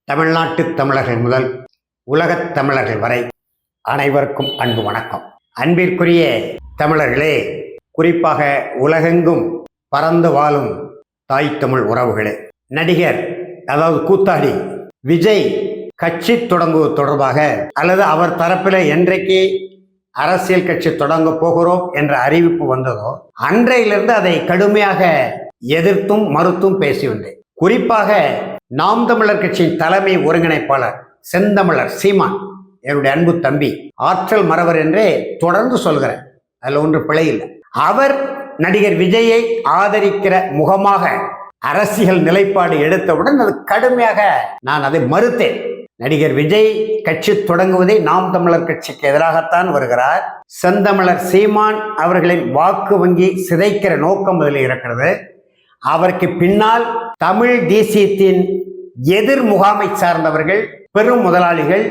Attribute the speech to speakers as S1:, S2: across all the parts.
S1: தமிழ்நாட்டு தமிழர்கள் முதல் உலகத் தமிழர்கள் வரை அனைவருக்கும் அன்பு வணக்கம். அன்பிற்குரிய தமிழர்களே, குறிப்பாக உலகெங்கும் பறந்து வாழும் தாய் தமிழ் உறவுகளே, நடிகர் அதாவது கூத்தாடி விஜய் கட்சி தொடங்குவது தொடர்பாக அல்லது அவர் தரப்பில் என்றைக்கு அரசியல் கட்சி தொடங்க போகிறோம் என்ற அறிவிப்பு வந்ததோ அன்றையிலிருந்து அதை கடுமையாக எதிர்த்தும் மறுத்தும் பேசி வந்தேன். குறிப்பாக நாம் தமிழர் கட்சியின் தலைமை ஒருங்கிணைப்பாளர் செந்தமிழர் சீமான், என்னுடைய அன்பு தம்பி, ஆற்றல் மறவர் என்றே தொடர்ந்து சொல்கிறேன், அதில் ஒன்று பிழை இல்லை. அவர் நடிகர் விஜயை ஆதரிக்கிற முகமாக அரசியல் நிலைப்பாடு எடுத்தவுடன் அது கடுமையாக நான் அதை மறுத்தேன். நடிகர் விஜய் கட்சி தொடங்குவதை நாம் தமிழர் கட்சிக்கு எதிராகத்தான் வருகிறார். செந்தமிழர் சீமான் அவர்களின் வாக்கு வங்கி சிதைக்கிற நோக்கம் அதில் இருக்கிறது. அவருக்கு பின்னால் தமிழ் தேசியத்தின் எதிர் முகாமை சார்ந்தவர்கள், பெரும் முதலாளிகள்,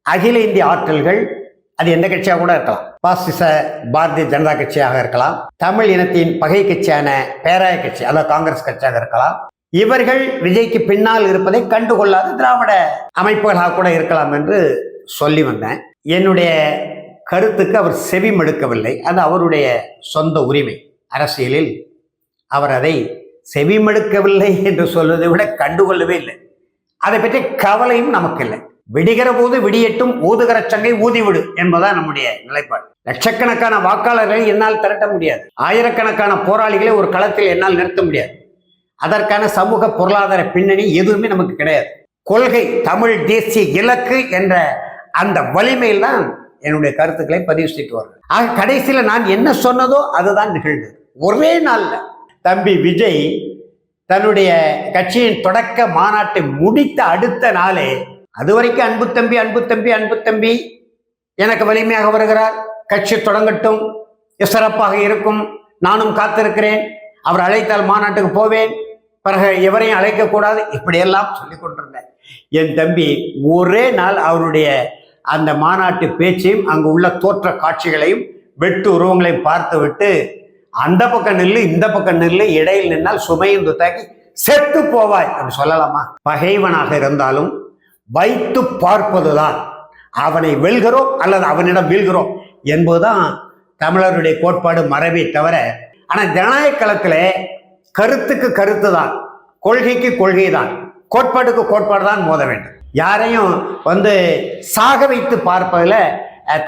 S1: அகில இந்திய ஆற்றல்கள், அது எந்த கட்சியாக கூட இருக்கலாம், பாசிச பாரதிய ஜனதா கட்சியாக இருக்கலாம், தமிழ் இனத்தின் பகை கட்சியான பேராய கட்சி அதாவது காங்கிரஸ் கட்சியாக இருக்கலாம். இவர்கள் விஜய்க்கு பின்னால் இருப்பதை கண்டுகொள்ளாத திராவிட அமைப்புகளாக கூட இருக்கலாம் என்று சொல்லி வந்தேன். என்னுடைய கருத்துக்கு அவர் செவி மடுக்கவில்லை. அது அவருடைய சொந்த உரிமை. அரசியலில் அவர் அதை செவிமடுக்கவில்லை என்று சொல்வதை விட கண்டுகொள்ளவே இல்லை. அதை பற்றி கவலையும் நமக்கு இல்லை. விடுகிற போது விடியட்டும், ஊதுகிற சங்கை ஊதிவிடு என்பதுதான் நம்முடைய நிலைப்பாடு. லட்சக்கணக்கான வாக்காளர்களை என்னால் திரட்ட முடியாது, ஆயிரக்கணக்கான போராளிகளை ஒரு களத்தில் என்னால் நிறுத்த முடியாது. அதற்கான சமூக பொருளாதார பின்னணி எதுவுமே நமக்கு கிடையாது. கொள்கை, தமிழ் தேசிய இலக்கு என்ற அந்த வலிமையில் தான் என்னுடைய கருத்துக்களை பதிவு செய்து வருகிறேன். ஆக கடைசியில் நான் என்ன சொன்னதோ அதுதான் நிகழ்ந்தது. ஒரே நாள்ல தம்பி விஜய் தன்னுடைய கட்சியின் தொடக்க மாநாட்டை முடித்த அடுத்த நாளே, அதுவரைக்கும் அன்பு தம்பி அன்பு தம்பி அன்பு தம்பி எனக்கு வலிமையாக வருகிறார், கட்சி தொடங்கட்டும், சிறப்பாக இருக்கும், நானும் காத்திருக்கிறேன், அவர் அழைத்தால் மாநாட்டுக்கு போவேன், பிறகு எவரையும் அழைக்கக்கூடாது, இப்படியெல்லாம் சொல்லி கொண்டிருந்தேன். என் தம்பி ஒரே நாள் அவருடைய அந்த மாநாட்டு பேச்சையும் அங்கு உள்ள தோற்ற காட்சிகளையும் வெட்டு உருவங்களையும் பார்த்து விட்டு, அந்த பக்கம் நில்லு இந்த பக்கம் நில்லு, இடையில் நின்னால் சுமையும் தாக்கி செத்து போவாய் அப்படி சொல்லலாமா? பகைவனாக இருந்தாலும் வைத்து பார்ப்பதுதான், அவனை வெல்கிறோம் அல்லது அவனிடம் வீழ்கிறோம் என்பதுதான் தமிழருடைய கோட்பாடு, மரபை தவிர. ஆனால் ஜனநாயக களத்தில் கருத்துக்கு கருத்து தான், கொள்கைக்கு கொள்கை தான், கோட்பாட்டுக்கு கோட்பாடு தான் மோத வேண்டும். யாரையும் சாக வைத்து பார்ப்பதில்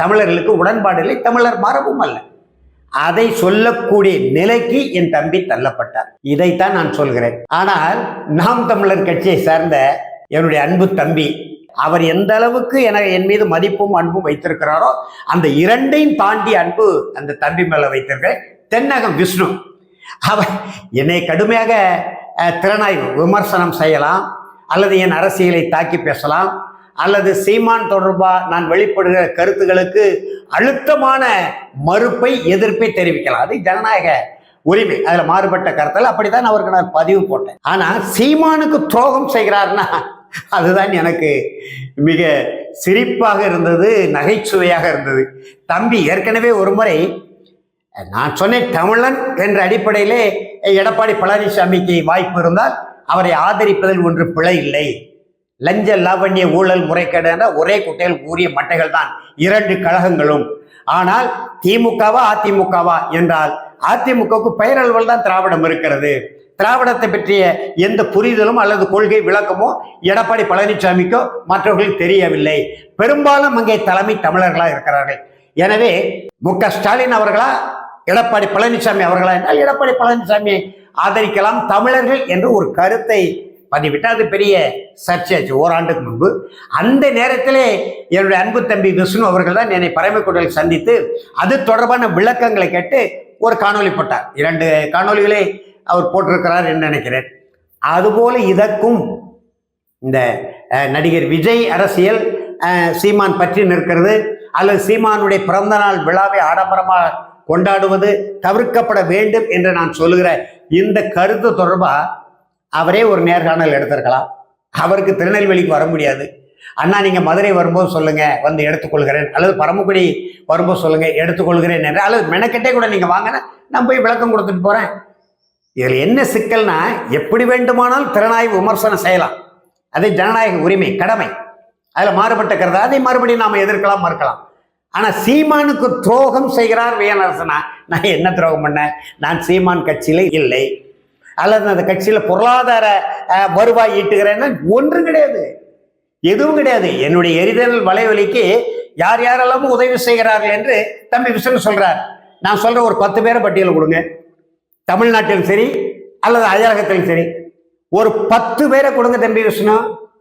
S1: தமிழர்களுக்கு உடன்பாடு இல்லை, தமிழர் மரபும் அல்ல. அதை சொல்லக்கூடிய நிலைக்கு என் தம்பி தள்ளப்பட்டார். இதைத்தான் நான் சொல்கிறேன். ஆனால் நாம் தமிழர் கட்சியை சார்ந்த என்னுடைய அன்பு தம்பி, அவர் எந்த அளவுக்கு என் மீது மதிப்பும் அன்பும் வைத்திருக்கிறாரோ அந்த இரண்டையும் தாண்டி அன்பு அந்த தம்பி மேல வைத்திருக்கிற தென்னகம் விஷ்ணு, அவர் என்னை கடுமையாக திறனாய்வு விமர்சனம் செய்யலாம், அல்லது என் அரசியலை தாக்கி பேசலாம், அல்லது சீமான் தொடர்பாக நான் வெளிப்படுகிற கருத்துக்களுக்கு அழுத்தமான மறுப்பை, எதிர்ப்பை தெரிவிக்கலாம். அது ஜனநாயக உரிமை. அதில் மாறுபட்ட கருத்தில் அப்படித்தான் அவருக்கு நான் பதிவு போட்டேன். ஆனால் சீமானுக்கு துரோகம் செய்கிறார்னா அதுதான் எனக்கு மிக சிரிப்பாக இருந்தது, நகைச்சுவையாக இருந்தது. தம்பி ஏற்கனவே ஒரு முறை நான் சொன்னேன், தமிழன் என்ற அடிப்படையிலே எடப்பாடி பழனிசாமிக்கு வாய்ப்பு இருந்தால் அவரை ஆதரிப்பதில் ஒன்று பிழை இல்லை. லஞ்ச லாவண்ய ஊழல் முறைகேடு என்ற ஒரே குட்டையில் ஊறிய மட்டைகள் தான் இரண்டு கழகங்களும். ஆனால் திமுகவா அதிமுகவா என்றால் அதிமுகவுக்கு பெயரளவில் தான் திராவிடம் இருக்கிறது. திராவிடத்தை பற்றிய எந்த புரிதலும் அல்லது கொள்கை விளக்கமோ எடப்பாடி பழனிசாமிக்கோ மற்றவர்களுக்கு தெரியவில்லை. பெரும்பாலும் அங்கே தலைமை தமிழர்களா இருக்கிறார்கள். எனவே மு.க. ஸ்டாலின் அவர்களா எடப்பாடி பழனிசாமி அவர்களா என்றால் எடப்பாடி பழனிசாமியை ஆதரிக்கலாம் தமிழர்கள் என்று ஒரு கருத்தை பதிவிட்டு அது பெரிய சர்ச்சையாச்சு ஓராண்டுக்கு முன்பு. அந்த நேரத்திலே என்னுடைய அன்பு தம்பி விஷ்ணு அவர்கள் தான் என்னை பரமக்குடியில் சந்தித்து அது தொடர்பான விளக்கங்களை கேட்டு ஒரு காணொலி போட்டார். 2 காணொலிகளை அவர் போட்டிருக்கிறார் என்று நினைக்கிறேன். அதுபோல இதற்கும் இந்த நடிகர் விஜய் அரசியல் சீமான் பற்றி நிற்கிறது, அல்லது சீமானுடைய பிறந்த நாள் விழாவை ஆடம்பரமாக கொண்டாடுவது தவிர்க்கப்பட வேண்டும் என்று நான் சொல்லுகிற இந்த கருத்து தொடர்பாக அவரே ஒரு நேர்காணல் எடுத்திருக்கலாம். அவருக்கு திருநெல்வேலிக்கு வர முடியாது. அண்ணா நீங்கள் மதுரை வரும்போது சொல்லுங்கள் எடுத்துக்கொள்கிறேன், அல்லது பரமக்குடி வரும்போது சொல்லுங்கள் எடுத்துக்கொள்கிறேன் என்று, அல்லது மெனக்கெட்டே கூட நீங்கள் வாங்கினா நான் போய் விளக்கம் கொடுத்துட்டு போகிறேன். இதில் என்ன சிக்கல்னா, எப்படி வேண்டுமானால் திறனாய்வு விமர்சனம் செய்யலாம், அது ஜனநாயக உரிமை, கடமை. அதுல மாறுபட்ட கருத்து, அதை மறுபடியும் நாம எதிர்க்கலாம், மறுக்கலாம். ஆனா சீமானுக்கு துரோகம் செய்கிறார் வியனரசனா? நான் என்ன துரோகம் பண்ணேன்? நான் சீமான் கட்சியில இல்லை, அல்லது அந்த கட்சியில பொருளாதார வருவாய் ஈட்டுகிறேன்னா ஒன்றும் கிடையாது, எதுவும் கிடையாது. என்னுடைய எரிதல் வலைவலிக்கு யார் யாரெல்லாம் உதவி செய்கிறார்கள் என்று தம்பி விஷ்ணு சொல்றார். நான் சொல்ற ஒரு 10 பேரை பட்டியல் கொடுங்க, தமிழ்நாட்டிலும் சரி அல்லது அயலகத்திலும் சரி, ஒரு 10 பேரை கொடுங்க தம்பி விஷ்ணு.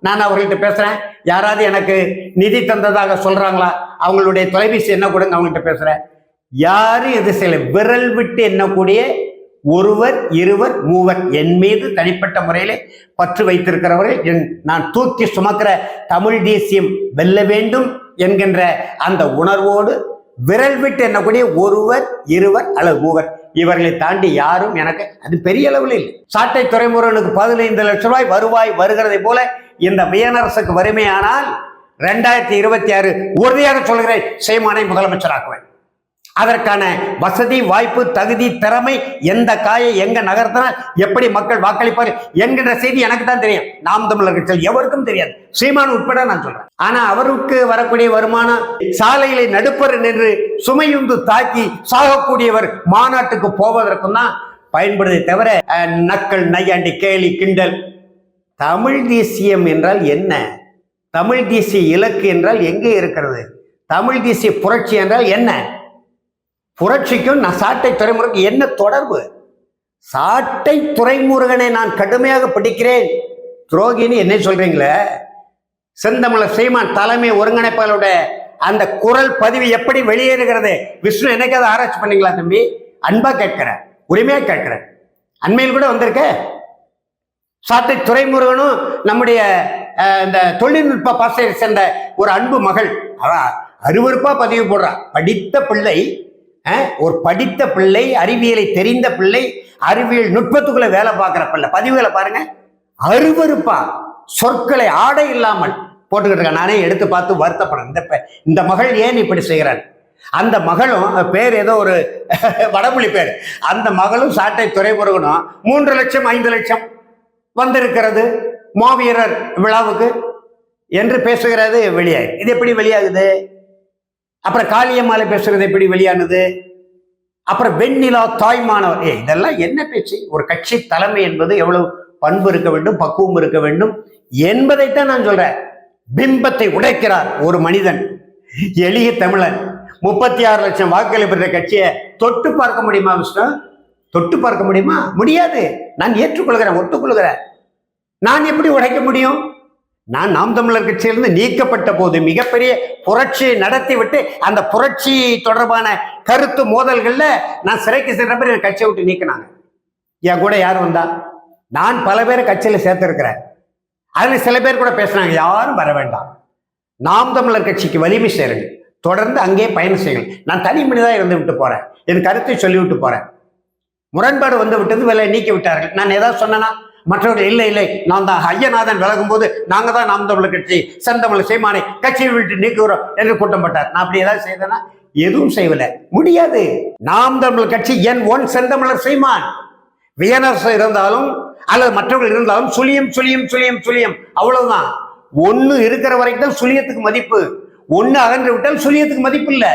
S1: நான் அவர்கள்ட்ட பேசுறேன். யாராவது எனக்கு நிதி தந்ததாக சொல்றாங்களா? அவங்களுடைய தொலைபேசி என்ன கொடுங்க, அவங்கள்ட்ட பேசுறேன். யாரும் எது செய்யல. விரல் விட்டு எண்ணக்கூடிய ஒருவர், இருவர், மூவர் என் மீது தனிப்பட்ட முறையிலே பற்று வைத்திருக்கிறவர்கள், நான் தூக்கி சுமக்கிற தமிழ் தேசியம் வெல்ல வேண்டும் என்கின்ற அந்த உணர்வோடு விரல் விட்டு எண்ணக்கூடிய ஒருவர், இருவர் அல்லது மூவர், இவர்களை தாண்டி யாரும் எனக்கு அது பெரிய அளவில் இல்லை. சாட்டை துறைமுருகனுக்கு 15 லட்சம் ரூபாய் வருவாய் வருகிறதை போல இந்த வியனரசுக்கு வறுமையானால் 2026 உறுதியாக சொல்கிறேன், சீமானை முதலமைச்சராக்குவேன். அதற்கான வசதி, வாய்ப்பு, தகுதி, திறமை, எந்த காயை எங்க நகர்த்தினால் எப்படி மக்கள் வாக்களிப்பார்கள் என்கின்ற செய்தி எனக்கு தான் தெரியும். நாம் தமிழர் கட்சியில் எவருக்கும் தெரியாது, சீமான் உட்பட நான் சொல்றேன். ஆனா அவருக்கு வரக்கூடிய வருமானம் சாலைகளை நடுப்பர் நின்று சுமையுந்து தாக்கி சாகக்கூடியவர் மாநாட்டுக்கு போவதற்கும் தான் பயன்படுவதை தவிர நக்கல், நையாண்டி, கேலி, கிண்டல். தமிழ் தேசியம் என்றால் என்ன? தமிழ் தேசிய இலக்கு என்றால் எங்கே இருக்கிறது? தமிழ் தேசிய புரட்சி என்றால் என்ன? புரட்சிக்கும் சாட்டை துறைமுருகனுக்கு என்ன தொடர்பு? சாட்டை துறைமுருகனை நான் கடுமையாக பிடிக்கிறேன், துரோகின்னு என்ன சொல்றீங்களே? செந்தமிழர் சீமான் தலைமை ஒருங்கிணைப்பாளருடைய அந்த குரல் பதிவு எப்படி வெளியேறுகிறது? விஷ்ணு என்னைக்காவது ஆராய்ச்சி பண்ணீங்களா தம்பி? அன்பா கேட்கிறேன், உரிமையா கேட்கிறேன். அண்மையில் கூட வந்திருக்க சாட்டை துறைமுருகனும் நம்முடைய இந்த தொழில்நுட்ப பாசையை சேர்ந்த ஒரு அன்பு மகள் அருவருப்பா பதிவு போடுறா. படித்த பிள்ளை, ஒரு படித்த பிள்ளை, அறிவியலை தெரிந்த பிள்ளை, அறிவியல் நுட்பத்துக்குள்ள வேலை பார்க்கிற பிள்ளை பதிவுகளை பாருங்க, அருவருப்பா சொற்களை ஆடை இல்லாமல் போட்டுக்கிட்டு இருக்க. நானே எடுத்து பார்த்து வருத்தப்படுறேன், இந்த மகள் ஏன் இப்படி செய்கிறாள்? அந்த மகளும் பேர் ஏதோ ஒரு வடமொழி பேர், அந்த மகளும் சாட்டை துறைமுருகனும் 3 லட்சம் 5 லட்சம் வந்திருக்கிறது மாவீரர் விழாவுக்கு என்று பேசுகிறது வெளியாகுது. இது எப்படி வெளியாகுது? அப்புறம் காளியம்மாளை பேசுறது எப்படி வெளியானது? அப்புறம் வெண்ணிலா தாய்மானவர், இதெல்லாம் என்ன பேச்சு? ஒரு கட்சி தலைமை என்பது எவ்வளவு பண்பு இருக்க வேண்டும், பக்குவம் இருக்க வேண்டும் என்பதைத்தான் நான் சொல்றேன். பிம்பத்தை உடைக்கிறார் ஒரு மனிதன், எளிய தமிழன். 36 லட்சம் வாக்குகளை பெற்ற கட்சியை தொட்டு பார்க்க முடியுமா விஷ்ணு? தொட்டு பார்க்க முடியுமா? முடியாது. நான் ஏற்றுக்கொள்கிறேன், ஒத்துக்கொள்கிறேன். நான் எப்படி உடைக்க முடியும்? நான் நாம் தமிழர் கட்சியிலிருந்து நீக்கப்பட்ட போது மிகப்பெரிய புரட்சியை நடத்தி விட்டு அந்த புரட்சி தொடர்பான கருத்து மோதல்கள்ல நான் சிறைக்கு சென்ற பிறகு கட்சியை விட்டு நீக்கினாங்க. என் கூட யார் வந்தா? நான் பல பேரை கட்சியில சேர்த்திருக்கிறேன். அதுல சில பேர் கூட பேசுனாங்க, யாரும் வர வேண்டாம், நாம் தமிழர் கட்சிக்கு வலிமை சேருங்க, தொடர்ந்து அங்கே பயணம் செய்யுங்கள். நான் தனி மனிதா இருந்து விட்டு போறேன், என் கருத்தை சொல்லிவிட்டு போறேன். முரண்பாடு வந்து விட்டது, வேலை நீக்கி விட்டார்கள். நான் ஏதாவது சொன்னேன்னா மற்றவர்கள் இல்லை இல்லை நான் தான் ஐயநாதன் விலகும் போது நாங்க தான் நாம் தமிழர் கட்சி செந்தமிழர் சீமானை கட்சியை விட்டு நீக்குகிறோம் என்று கூட்டம் போட்டார். நான் அப்படி ஏதாவது செய்தேன்னா எதுவும் செய்யல, முடியாது. நாம் தமிழர் கட்சி என் ஒன் செந்தமிழர் சீமான். வியனரசு இருந்தாலும் அல்லது மற்றவர்கள் இருந்தாலும் சுழியம் சுழியம் சுழியம் சுழியம், அவ்வளவுதான். ஒண்ணு இருக்கிற வரைக்கும் தான் சுழியத்துக்கு மதிப்பு. ஒண்ணு அகன்று விட்டால் சுழியத்துக்கு மதிப்பு இல்லை.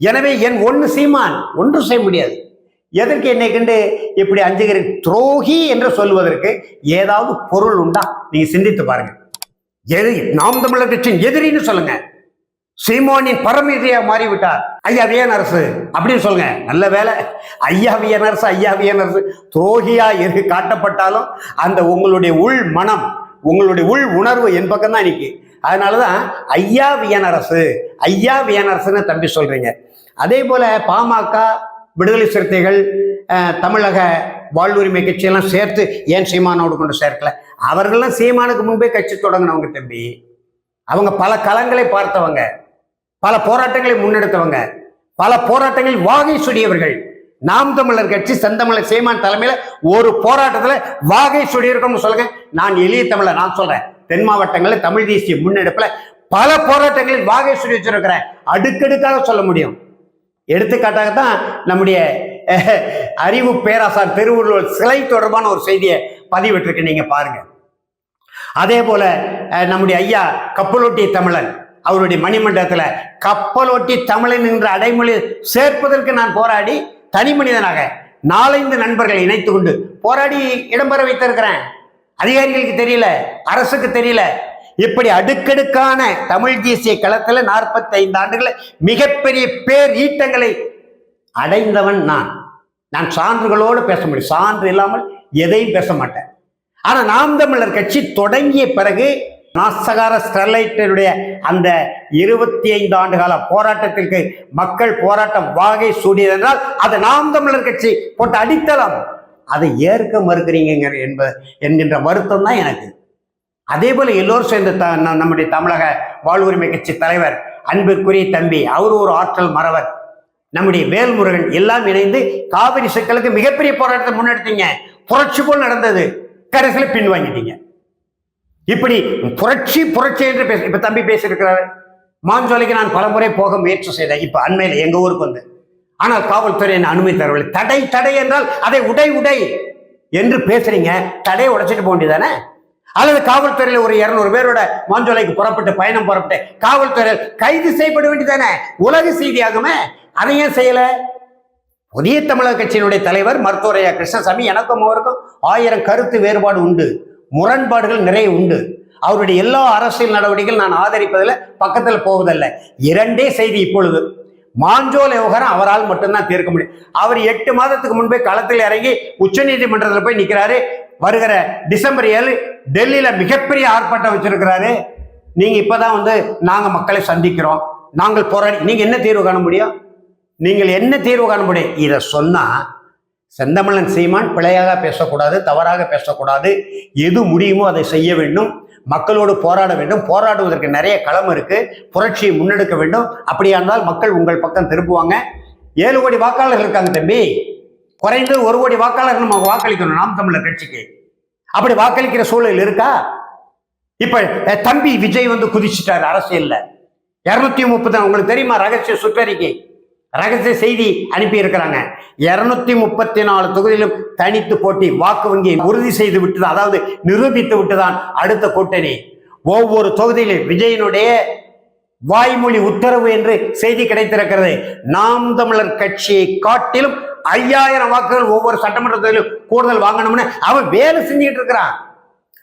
S1: எனவே என் ஒன்னு சீமான், ஒன்றும் செய்ய முடியாது. எதற்கு என்னை கண்டு இப்படி அஞ்சுகிற? துரோகி என்று சொல்வதற்கு ஏதாவது பொருள் உண்டா? நீங்க சிந்தித்து பாருங்க. நாம் தமிழர் கட்சியின் எதிரின்னு சொல்லுங்க. சீமானின் பரமெதிரியாக மாறிவிட்டார் ஐயா வியனரசு அப்படின்னு சொல்லுங்க. நல்ல வேலை, ஐயா வியனரசு துரோகியா எது காட்டப்பட்டாலும் அந்த உங்களுடைய உள் மனம், உங்களுடைய உள் உணர்வு என் பக்கம் தான் இன்னைக்கு. அதனாலதான் ஐயா வியனரசுன்னு தம்பி சொல்றீங்க. அதே போல பாமக, விடுதலை சிறுத்தைகள், தமிழக வாழ்வுரிமை கட்சியெல்லாம் சேர்த்து ஏன் சீமானோடு கொண்டு சேர்க்கல? அவர்கள்லாம் சீமானுக்கு முன்பே கட்சி தொடங்கினவங்க தம்பி. அவங்க பல களங்களை பார்த்தவங்க, பல போராட்டங்களை முன்னெடுத்தவங்க, பல போராட்டங்களில் வாகை சுடியவர்கள். நாம் தமிழர் கட்சி செந்தமிழர் சீமான் தலைமையில ஒரு போராட்டத்துல வாகை சுடியிருக்கோம்னு சொல்லுங்க. நான் எளிய தமிழர், நான் சொல்றேன், தென் மாவட்டங்களில் தமிழ் தேசிய முன்னெடுப்புல பல போராட்டங்களில் வாகை சுடி வச்சிருக்கிறேன். அடுக்கடுக்காக சொல்ல முடியும். எடுத்துக்காட்டாகத்தான் நம்முடைய அறிவு பேராசார் திருவள்ளுவர் சிலை தொடர்பான ஒரு செய்தியை பதிவிட்டிருக்கு, நீங்க பாருங்க. அதே போல நம்முடைய ஐயா கப்பலோட்டி தமிழன் அவருடைய மணிமண்டலத்துல கப்பலோட்டி தமிழன் என்ற அடைமொழி சேர்ப்பதற்கு நான் போராடி தனி மனிதனாக 4-5 நண்பர்களை இணைத்து கொண்டு போராடி இடம்பெற வைத்திருக்கிறேன். அதிகாரிகளுக்கு தெரியல, அரசுக்கு தெரியல. இப்படி அடுக்கடுக்கான தமிழ் தேசிய களத்துல 45 ஆண்டுகள் மிகப்பெரிய பேர் ஈட்டங்களை அடைந்தவன் நான் சான்றுகளோடு பேச முடியும். சான்று இல்லாமல் எதையும் பேச மாட்டேன். ஆனா நாம் தமிழர் கட்சி தொடங்கிய பிறகு நாசகார ஸ்டெர்லைட்டுடைய அந்த 25 ஆண்டு கால போராட்டத்திற்கு மக்கள் போராட்டம் வாகை சூடியதென்றால் அது நாம் தமிழர் கட்சி போட்ட அடித்தளம். அதை ஏற்க மறுக்கிறீங்க என்கின்ற வருத்தம் தான் எனக்கு. அதே போல எல்லோரும் சேர்ந்து நம்முடைய தமிழக வாழ்வுரிமை கட்சி தலைவர் அன்பிற்குரிய தம்பி அவர் ஒரு ஆற்றல் மறவர், நம்முடைய வேல்முருகன் எல்லாம் இணைந்து காவிரி சிக்கலுக்கு மிகப்பெரிய போராட்டத்தை முன்னெடுத்தீங்க. புரட்சி போல் நடந்தது, கடைசியில் பின்வாங்கிட்டீங்க. இப்படி புரட்சி என்று இப்ப தம்பி பேசியிருக்கிறாரு. மாஞ்சோலைக்கு நான் பலமுறை போக முயற்சி செய்தேன். இப்ப அண்மையில் எங்க ஊருக்கு வந்து, ஆனால் காவல்துறை என்ன அனுமதி தரவில்லை. தடை என்றால் அதை உடை என்று பேசுறீங்க. தடையை உடைச்சிட்டு போக வேண்டியதானே? அல்லது காவல்துறையில் ஒரு 200 பேரோட மாஞ்சோலைக்கு பயணம் புறப்பட்டு காவல்துறையில் கைது செய்யப்பட வேண்டியதானே? உலக செய்தியாகுமே. அதை ஏன் செய்யல? புதிய தமிழக கட்சியினுடைய தலைவர் மருத்துவர் கிருஷ்ணசாமி, எனக்கும் அவருக்கும் 1000 கருத்து வேறுபாடு உண்டு, முரண்பாடுகள் நிறைய உண்டு. அவருடைய எல்லா அரசியல் நடவடிக்கைகள் நான் ஆதரிப்பதில் பக்கத்தில் போவதில்லை. 2 செய்தி. இப்பொழுது மாஞ்சோலை விவகாரம் அவரால் மட்டும்தான் தீர்க்க முடியும். அவர் 8 மாதத்துக்கு முன்பே களத்தில் இறங்கி உச்ச நீதிமன்றத்தில் போய் நிற்கிறாரு. வருகிற டிசம்பர் 7 டெல்லியில மிகப்பெரிய ஆர்ப்பாட்டம் வச்சிருக்கிறாரு. நீங்க இப்பதான் வந்து நாங்க மக்களை சந்திக்கிறோம், நாங்கள் போராடி, நீங்க என்ன தீர்வு காண முடியும்? இதை சொன்னா செந்தமிழன் சீமான் பிழையாக பேசக்கூடாது, தவறாக பேசக்கூடாது, எது முடியுமோ அதை செய்ய வேண்டும், மக்களோடு போராட வேண்டும். போராடுவதற்கு நிறைய களம் இருக்கு, புரட்சியை முன்னெடுக்க வேண்டும். அப்படியா இருந்தால் மக்கள் உங்கள் பக்கம் திரும்புவாங்க. 7 கோடி வாக்காளர்கள் இருக்காங்க தம்பி, குறைந்து 1 கோடி வாக்காளர்கள் நம்ம வாக்களிக்கணும் நாம் தமிழர் கட்சிக்கு. அப்படி வாக்களிக்கிற சூழல் இருக்கா? இப்ப தம்பி விஜய் வந்து குதிச்சுட்டாரு அரசியல்ல. 230 உங்களுக்கு தெரியுமா? ரகசிய சுற்றறிக்கை, ரகசிய செய்தி அனுப்பி இருக்கிறாங்க. 234 தொகுதியிலும் தனித்து போட்டி, வாக்கு வங்கி உறுதி செய்து விட்டுதான், அதாவது நிரூபித்து விட்டுதான் அடுத்த கூட்டணி. ஒவ்வொரு தொகுதியிலும் விஜயனுடைய வாய்மொழி உத்தரவு என்று செய்தி கிடைத்திருக்கிறது. நாம் தமிழர் கட்சியை காட்டிலும் 5000 வாக்குகள் ஒவ்வொரு சட்டமன்ற தொகுதியிலும் கூடுதல் வாங்கணும்னு அவன் வேலை செஞ்சுக்கிட்டு இருக்கிறான்.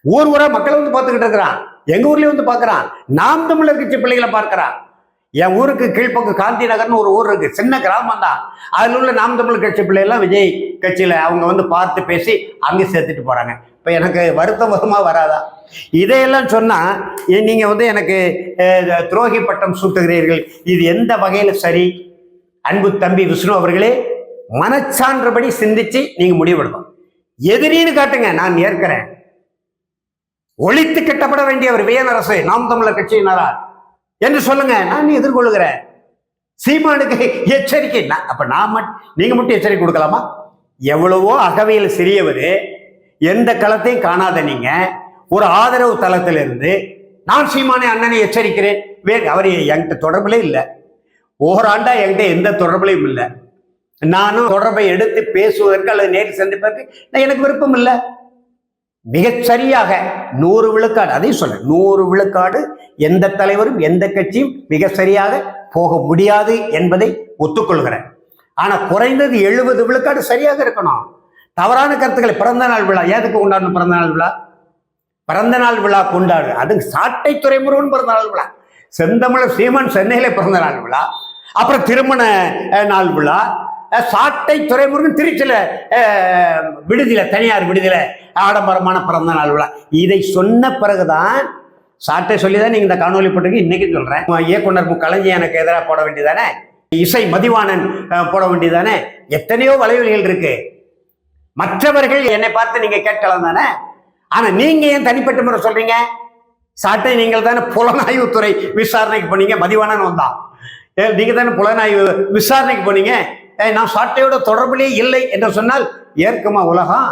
S1: ஊரா மக்களை வந்து பார்த்துக்கிட்டு இருக்கிறான். எங்க ஊர்லயும் வந்து பார்க்கிறான். நாம் தமிழர் கட்சி பிள்ளைகளை பார்க்கிறான். என் ஊருக்கு கீழ்ப்பக்கம் காந்தி நகர்னு ஒரு ஊர் இருக்கு, சின்ன கிராமம் தான். அதில் உள்ள நாம் தமிழர் கட்சி பிள்ளைகள்லாம் விஜய் கட்சியில அவங்க வந்து பார்த்து பேசி அங்கே சேர்த்துட்டு போறாங்க. இப்போ எனக்கு வருத்தமா வராதா? இதையெல்லாம் சொன்னா நீங்க வந்து எனக்கு துரோகி பட்டம் சூட்டுகிறீர்கள். இது எந்த வகையில சரி? அன்பு தம்பி விஷ்ணு அவர்களே, மனச்சான்றபடி சிந்திச்சு நீங்க முடிவெடுக்கணும். எதிரின்னு காட்டுங்க, நான் ஏற்கிறேன். ஒழித்து கட்டப்பட வேண்டியவர் வியனரசு நாம் தமிழர் கட்சியினரா என்று சொல்லுங்க, நான் எதிர்கொள்ளுகிறேன். சீமானுக்கு எச்சரிக்கை. அப்ப நீங்க மட்டும் எச்சரிக்கை கொடுக்கலாமா? எவ்வளவோ அகவையில் சிறியவர், எந்த களத்தையும் காணாத நீங்க ஒரு ஆதரவு தளத்திலிருந்து நான் சீமானை அண்ணனை எச்சரிக்கிறேன். அவர் என்கிட்ட தொடர்புலே இல்லை, ஓராண்டா என்கிட்ட எந்த தொடர்புலையும் இல்லை. நானும் தொடர்பை எடுத்து பேசுவதற்கு அல்லது நேரில் சந்திப்பதற்கு எனக்கு விருப்பம் இல்லை. மிகச்சரியாக 100 விழுக்காடு, அதையும் சொல்ல 100 விழுக்காடு எந்த தலைவரும் எந்த கட்சியும் மிக சரியாக போக முடியாது என்பதை ஒத்துக்கொள்கிறேன். ஆனா குறைந்தது 70 விழுக்காடு சரியாக இருக்கணும். தவறான கருத்துக்களை, பிறந்த நாள் விழா எதுக்கு கொண்டாடணும்? பிறந்த நாள் விழா கொண்டாடு, அது சாட்டை துறைமுருகன் பிறந்த நாள் விழா, செந்தமிழர் சீமான் சென்னையில பிறந்த நாள் விழா, அப்புறம் திருமண நாள் விழா, சாட்டை துறைமுருகன் திருச்சியில விடுதியில, தனியார் விடுதியில ஆடம்பரமான பிறந்த நாள் விழா. இதை சொன்ன பிறகுதான், சாட்டை சொல்லிதான் நீங்க இந்த காணொலி போட்டுருக்கு. இன்னைக்கு சொல்றேன், இயக்குனர் கலைஞனுக்கு எதிராக போட வேண்டியதானே, இசை மதிவாணன் போட வேண்டியதானே, எத்தனையோ வலைவலிகள் இருக்கு. மற்றவர்கள் என்னை பார்த்து நீங்க கேட்கலாம் தானே. ஆனா நீங்க ஏன் தனிப்பட்ட முறை சொல்றீங்க? சாட்டை நீங்கள் தானே புலனாய்வுத்துறை விசாரணைக்கு போனீங்க, மதிவாணன் வந்தான். நீங்க தானே புலனாய்வு விசாரணைக்கு போனீங்க. நான் சாட்டையோட தொடர்பிலே இல்லை என்று சொன்னால் ஏற்குமா உலகம்?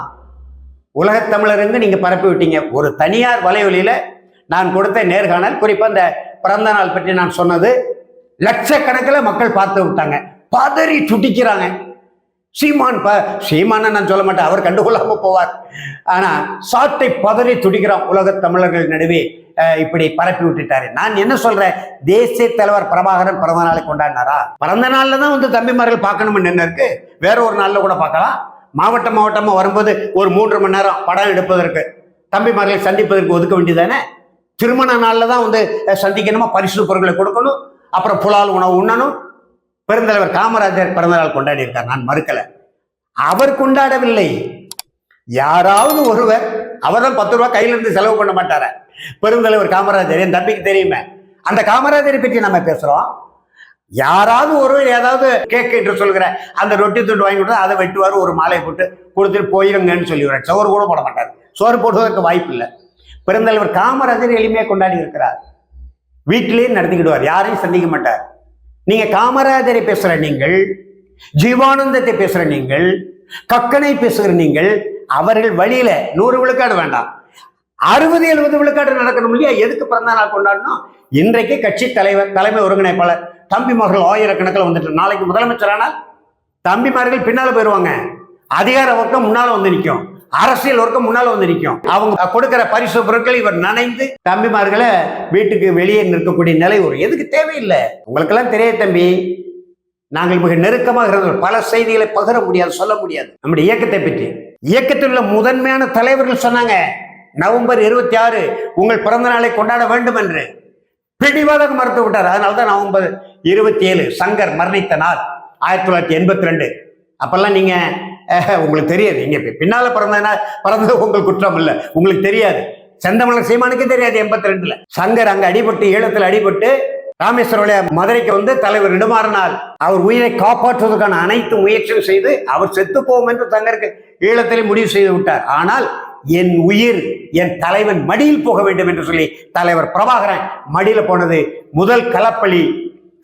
S1: உலகத் தமிழருங்க நீங்க பரப்பி விட்டீங்க. ஒரு தனியார் வலைவலியில நான் கொடுத்த நேர்காணல், குறிப்பா இந்த பிறந்த நாள் பற்றி நான் சொன்னது, லட்சக்கணக்கில் மக்கள் பார்த்து விட்டாங்க, பதறி துடிக்கிறாங்க. சீமான் சீமான நான் சொல்ல மாட்டேன், அவர் கண்டுகொள்ளாம போவார். ஆனா சாட்டை பதறி துடிக்கிறான் உலக தமிழர்கள் நடுவே இப்படி பரப்பி விட்டுட்டாரு. நான் என்ன சொல்றேன், தேசிய தலைவர் பிரபாகரன் பிறந்த நாளை கொண்டாடினாரா? பிறந்த நாள்ல தான் வந்து தம்பிமார்கள் பார்க்கணும்னு என்ன இருக்கு? வேற ஒரு நாள்ல கூட பார்க்கலாம். மாவட்டமா வரும்போது ஒரு 3 மணி நேரம் படம் எடுப்பதற்கு தம்பிமார்களை சந்திப்பதற்கு ஒதுக்க வேண்டியதானே? திருமண நாள்ல தான் வந்து சந்திக்கணுமா, பரிசு பொருட்களை கொடுக்கணும், அப்புறம் புலால் உணவு உண்ணணும். பெருந்தலைவர் காமராஜர் பிறந்த நாள் கொண்டாடி இருக்கார், நான் மறுக்கல. அவர் கொண்டாடவில்லை, யாராவது ஒருவர். அவர் தான் 10 ரூபாய் கையில இருந்து செலவு பண்ண மாட்டார. பெருந்தலைவர் காமராஜர் என் தம்பிக்கு தெரியுமே. அந்த காமராஜரை பற்றி நம்ம பேசுறோம். யாராவது ஒருவர் ஏதாவது கேக் என்று சொல்கிற அந்த ரொட்டி துண்டு வாங்கி கொடுத்தா அதை வெட்டுவார், ஒரு மாலை போட்டு கொடுத்துட்டு போயிருங்கன்னு சொல்லிடுவார். சோறு கூட போட மாட்டார், சோறு போடுவதற்கு வாய்ப்பு இல்லை. பெருந்தலைவர் காமராஜர் எளிமையாக கொண்டாடி இருக்கிறார், வீட்டிலேயே நடத்திக்கிடுவார், யாரையும் சந்திக்க மாட்டார். நீங்க காமராஜரை பேசுற நீங்கள், ஜீவானந்தத்தை பேசுற நீங்கள், கக்கனை பேசுகிற நீங்கள், அவர்கள் வழியில 100 விழுக்காடு வேண்டாம், 60-70 விழுக்காடு நடக்கணும் இல்லையா? எதுக்கு பிறந்த நாள் கொண்டாடணும்? இன்றைக்கு கட்சி தலைவர், தலைமை ஒருங்கிணைப்பாளர் தம்பிமார்கள் ஆயிரக்கணக்கில் வந்துட்டு, நாளைக்கு முதலமைச்சரானால் தம்பிமார்கள் பின்னால போயிடுவாங்க. அதிகார வர்க்கம் முன்னால வந்து நிற்கும், அரசியல் வர்க்கம் முன்னால வந்து நிற்கும். அவங்க கொடுக்கிற பரிசு பொருட்கள் இவர் நனைந்து தம்பிமார்களை வீட்டுக்கு வெளியே நிற்கக்கூடிய நிலை ஒரு எதுக்கு தேவையில்லை. உங்களுக்கெல்லாம் தெரியாது தம்பி, நாங்கள் மிக நெருக்கமாக இருந்தோம், பல செய்திகளை பகிர முடியாது, சொல்ல முடியாது. நம்முடைய இயக்கத்தை பற்றி இயக்கத்தில் உள்ள முதன்மையான தலைவர்கள் சொன்னாங்க, நவம்பர் 26 உங்கள் பிறந்த நாளை கொண்டாட வேண்டும் என்று பிடிவாதக மறுத்து விட்டார். அதனால்தான் நவம்பர் 27 சங்கர் மரணித்த நாள் 1982. அப்பெல்லாம் நீங்க உங்களுக்கு தெரியாது, நீங்க பின்னால பிறந்தது உங்கள் குற்றம் இல்லை, உங்களுக்கு தெரியாது. செந்தமிழர் சீமானுக்கு தெரியாது. 82 சங்கர் அங்க அடிபட்டு, ஈழத்தில் அடிபட்டு ராமேஸ்வரம் மதுரைக்கு வந்து தலைவர் நெடுமாறனால் அவர் உயிரை காப்பாற்றுவதற்கான அனைத்து முயற்சியும் செய்து அவர் செத்து போவோம் என்று சங்கருக்கு ஈழத்திலே முடிவு செய்து விட்டார். ஆனால் என் உயிர் என் தலைவன் மடியில் போக வேண்டும் என்று சொல்லி தலைவர் பிரபாகரன் மடியில போனது முதல் களப்பலி.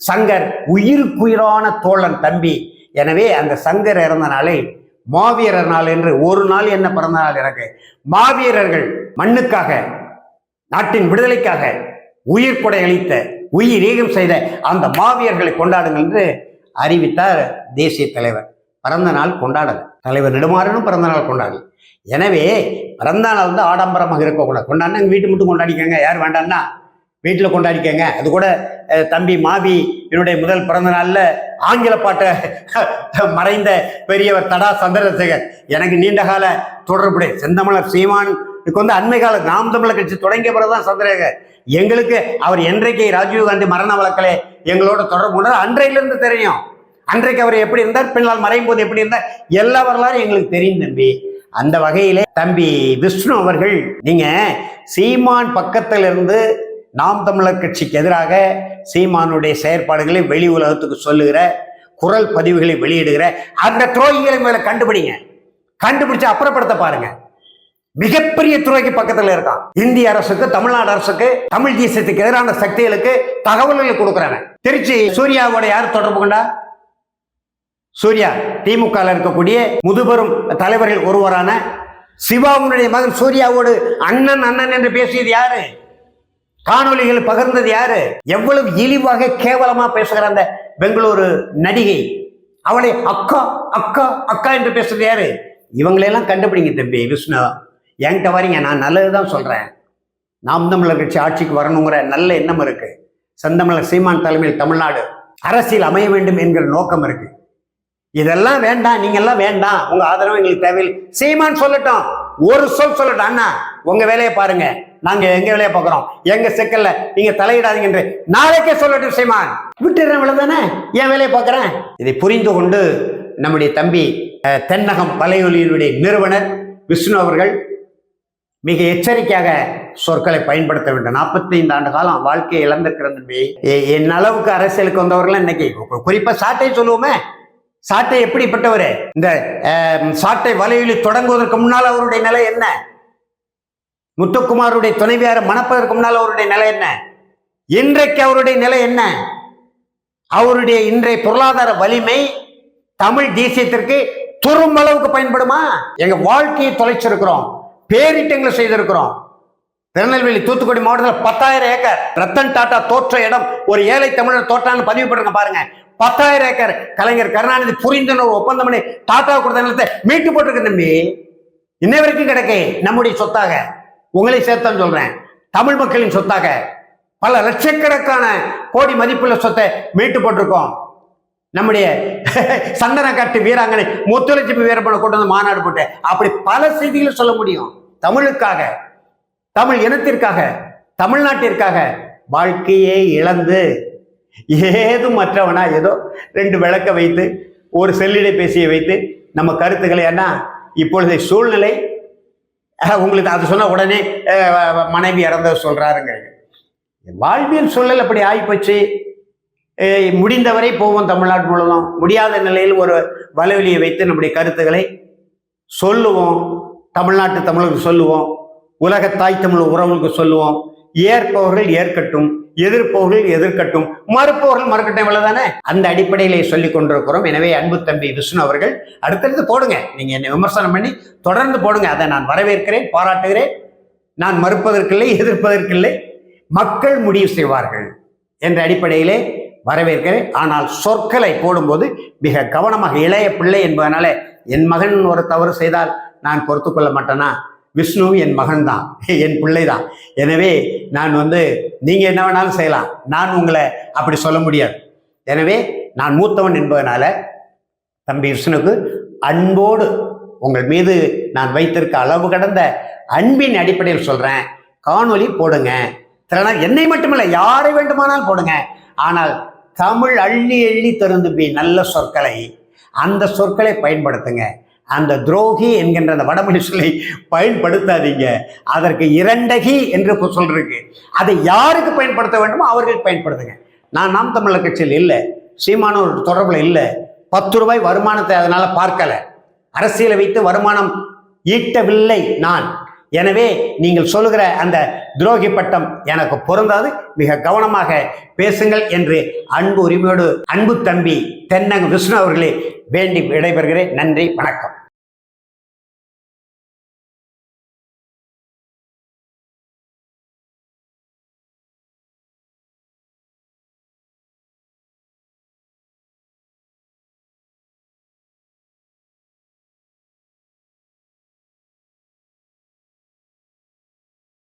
S1: சங்கர் உயிருக்குயிரான தோழன் தம்பி. எனவே அந்த சங்கர் இறந்த நாளை மாவீரர் நாள் என்று ஒரு நாள் என்ன பிறந்த நாள் எனக்கு. மாவீரர்கள் மண்ணுக்காக, நாட்டின் விடுதலைக்காக உயிர் கொடை அளித்த, உயிர் ஈகம் செய்த அந்த மாவீரர்களை கொண்டாடுங்கள் என்று அறிவித்தார் தேசிய தலைவர். பிறந்த நாள் கொண்டாடல, தலைவர் நெடுமாறனும் பிறந்த நாள் கொண்டாடல. எனவே பிறந்த நாள் வந்து ஆடம்பரமாக இருக்கக்கூடாது. கொண்டாடினா வீட்டு மட்டும் கொண்டாடிக்கங்க, யார் வேண்டாம்னா வீட்டில் கொண்டாடிக்கங்க. அது கூட தம்பி மாவி என்னுடைய முதல் பிறந்த நாளில் ஆங்கில பாட்டை மறைந்த பெரியவர் தடா சந்திரசேகர், எனக்கு நீண்ட கால தொடர்புடைய செந்தமிழர் சீமானுக்கு வந்து அண்மை கால நாம் தமிழர் கட்சி தொடங்கிய பிறகுதான் சந்திரசேகர். எங்களுக்கு அவர் என்றைக்கு ராஜீவ்காந்தி மரண வழக்கிலே எங்களோட தொடர்பு கொண்டார் அன்றையிலிருந்து தெரியும். அன்றைக்கு அவர் எப்படி இருந்தார், பின்னால் மறையும் போது எப்படி இருந்தார், எல்லா வரலாறும் எங்களுக்கு தெரியும் தம்பி. அந்த வகையிலே தம்பி விஷ்ணு அவர்கள், நீங்க சீமான் பக்கத்தில் இருந்து நாம் தமிழர் கட்சிக்கு எதிராக சீமானுடைய செயற்பாடுகளை வெளி உலகத்துக்கு சொல்லுகிற, குரல் பதிவுகளை வெளியிடுகிற அந்த துரோகிகளை மேல கண்டுபிடிங்க, கண்டுபிடிச்சு அப்புறப்படுத்த பாருங்க. மிகப்பெரிய துறைக்கு பக்கத்துல இருக்கான். இந்திய அரசுக்கு, தமிழ்நாடு அரசுக்கு, தமிழ் தேசியத்துக்கு எதிரான சக்திகளுக்கு தகவல்களை கொடுக்குறாங்க. திருச்சி சூர்யாவோட யார் தொடர்பு கொண்டா? சூர்யா திமுக இருக்கக்கூடிய முதுபெரும் தலைவர்கள் ஒருவரான சிவாவுடைய மகன் சூர்யாவோடு அண்ணன் அண்ணன் என்று பேசியது யாரு? காணொலிகள் பகிர்ந்தது யாரு? எவ்வளவு இழிவாக கேவலமா பேசுகிற அந்த பெங்களூரு நடிகை, அவளை அக்கா அக்கா அக்கா என்று பேசுறது யாரு? இவங்களெல்லாம் கண்டுபிடிங்க தம்பி விஷ்ணு. என்கிட்ட வரீங்க, நான் நல்லதுதான் சொல்றேன். நாம் தமிழர் கட்சி ஆட்சிக்கு வரணுங்கிற நல்ல எண்ணம் இருக்கு. செந்தமிழர் சீமான் தலைமையில் தமிழ்நாடு அரசியல் அமைய வேண்டும் என்கிற நோக்கம் இருக்கு. இதெல்லாம் வேண்டாம், நீங்க எல்லாம் வேண்டாம், உங்க ஆதரவு எங்களுக்கு தேவையில்லை. சீமான் சொல்லட்டும், ஒரு சொல் சொல்லட்டும், அண்ணா உங்க வேலையை பாருங்க, நாங்க எங்க வேலையை பார்க்கிறோம், எங்க சிக்கல்ல நீங்க தலையிடாதீங்க என்று நாளைக்கே சொல்லட்டும் சீமான். விட்டுறேன், இவ்வளவுதானே, என் வேலையை பார்க்கிறேன். இதை புரிந்து கொண்டு நம்முடைய தம்பி தென்னகம் வலையொலியினுடைய நிறுவனர் விஷ்ணு அவர்கள் மிக எச்சரிக்கையாக சொற்களை பயன்படுத்த வேண்டும். 45 ஆண்டு காலம் வாழ்க்கையை இழந்திருக்கிற தம்பி, என் அளவுக்கு அரசியலுக்கு வந்தவர்கள் இன்னைக்கு குறிப்பா சாட்டை சொல்லுவோமே, சாட்டை எப்படிப்பட்டவர்? இந்த சாட்டை வலையொலி தொடங்குவதற்கு முன்னால் அவருடைய நிலை என்ன? முத்துக்குமாருடைய துணைவியாரை மணப்பதற்கு முன்னால் அவருடைய நிலை என்ன? இன்றைக்கு அவருடைய நிலை என்ன? அவருடைய இன்றைய பொருளாதார வலிமை தமிழ் தேசியத்திற்கு துரும் அளவுக்கு பயன்படுமா? எங்க வாழ்க்கையை தொலைச்சிருக்கிறோம், பேரிட்டங்களை செய்திருக்கிறோம். திருநெல்வேலி தூத்துக்குடி மாவட்டத்தில் 10,000 ஏக்கர் ரத்தன் டாடா தோற்ற இடம், ஒரு ஏழை தமிழர் தோற்றான்னு பதிவு பண்ணுங்க பாருங்க. 10,000 ஏக்கர் கலைஞர் கருணாநிதி புரிந்துணர்வு ஒப்பந்தம் பண்ணி டாடா கொடுத்த நிலத்தை மீட்டு போட்டிருக்கு தம்பி. இன்னை வரைக்கும் கிடைக்க நம்முடைய சொத்தாக, உங்களை சேர்த்தான் சொல்றேன், தமிழ் மக்களின் சொத்தாக பல லட்சக்கணக்கான கோடி மதிப்புள்ள சொத்தை மீட்டு போட்டிருக்கோம். நம்முடைய சந்தன காட்டு வீராங்கனை முத்துலட்சுமி வீரப்பனை கொண்டு வந்து மாநாடு போட்டு அப்படி பல செய்திகளை சொல்ல முடியும். தமிழுக்காக, தமிழ் இனத்திற்காக, தமிழ்நாட்டிற்காக வாழ்க்கையே இழந்து ஏதும் மற்றவனா ஏதோ 2 விளக்க வைத்து ஒரு செல்லிடை பேசியை வைத்து நம்ம கருத்துக்களை என்ன இப்பொழுது சூழ்நிலை உங்களுக்கு அது சொன்ன உடனே மனைவி இறந்த சொல்றாருங்கிறீங்க. வாழ்வியல் சூழல் அப்படி ஆகிப்போச்சு. முடிந்தவரை போவோம் தமிழ்நாடு முழுவதும். முடியாத நிலையில் ஒரு வலைவலியை வைத்து நம்முடைய கருத்துக்களை சொல்லுவோம். தமிழ்நாட்டு தமிழருக்கு சொல்லுவோம், உலக தாய் தமிழ் உறவுகளுக்கு சொல்லுவோம். ஏற்பவர்கள் ஏற்கட்டும், எதிர்ப்பவர்கள் எதிர்க்கட்டும், மறுப்பவர்கள் மறுக்கட்டும், இவ்வளவுதானே. அந்த அடிப்படையிலே சொல்லிக் கொண்டிருக்கிறோம். எனவே அன்பு தம்பி விஷ்ணு அவர்கள் அடுத்தடுத்து போடுங்க, நீங்க என்னை விமர்சனம் பண்ணி தொடர்ந்து போடுங்க. அதை நான் வரவேற்கிறேன், பாராட்டுகிறேன். நான் மறுப்பதற்கில்லை, எதிர்ப்பதற்கில்லை. மக்கள் முடிவு செய்வார்கள் என்ற அடிப்படையிலே வரவேற்கிறேன். ஆனால் சொற்களை போடும்போது மிக கவனமாக, இளைய பிள்ளை என்பதனால என் மகன் ஒரு தவறு செய்தால் நான் பொறுத்து கொள்ள மாட்டேனா? விஷ்ணு என் மகன் தான், என் பிள்ளை தான். எனவே நான் நீங்க என்ன வேணாலும் செய்யலாம், நான் உங்களை அப்படி சொல்ல முடியாது. எனவே நான் மூத்தவன் என்பதனால தம்பி விஷ்ணுக்கு அன்போடு உங்கள் மீது நான் வைத்திருக்க அளவு கடந்த அன்பின் அடிப்படையில் சொல்றேன். காணொலி போடுங்க, என்னை மட்டுமல்ல யாரை வேண்டுமானால் போடுங்க. ஆனால் தமிழ் அள்ளி அள்ளி தருந்துபி நல்ல சொற்களை, அந்த சொற்களை பயன்படுத்துங்க. அந்த துரோகி என்கின்ற அந்த வடமொழி சொல்லை பயன்படுத்தாதீங்க. அதற்கு இரண்டகி என்று சொல்றதுக்கு அதை யாருக்கு பயன்படுத்த வேண்டுமோ அவர்கள் பயன்படுத்துங்க. நான் நாம் தமிழர் கட்சியில் இல்லை, சீமானோர் தொடர்புல இல்லை, 10 ரூபாய் வருமானத்தை அதனால பார்க்கல, அரசியலை வைத்து வருமானம் ஈட்டவில்லை நான். எனவே நீங்கள் சொல்லுகிற அந்த துரோகி பட்டம் எனக்கு பொருந்தாது, மிக கவனமாக பேசுங்கள் என்று அன்பு உரிமையோடு அன்பு தம்பி தென்னக விஷ்ணு அவர்களே வேண்டி விடைபெறுகிறேன். நன்றி, வணக்கம்.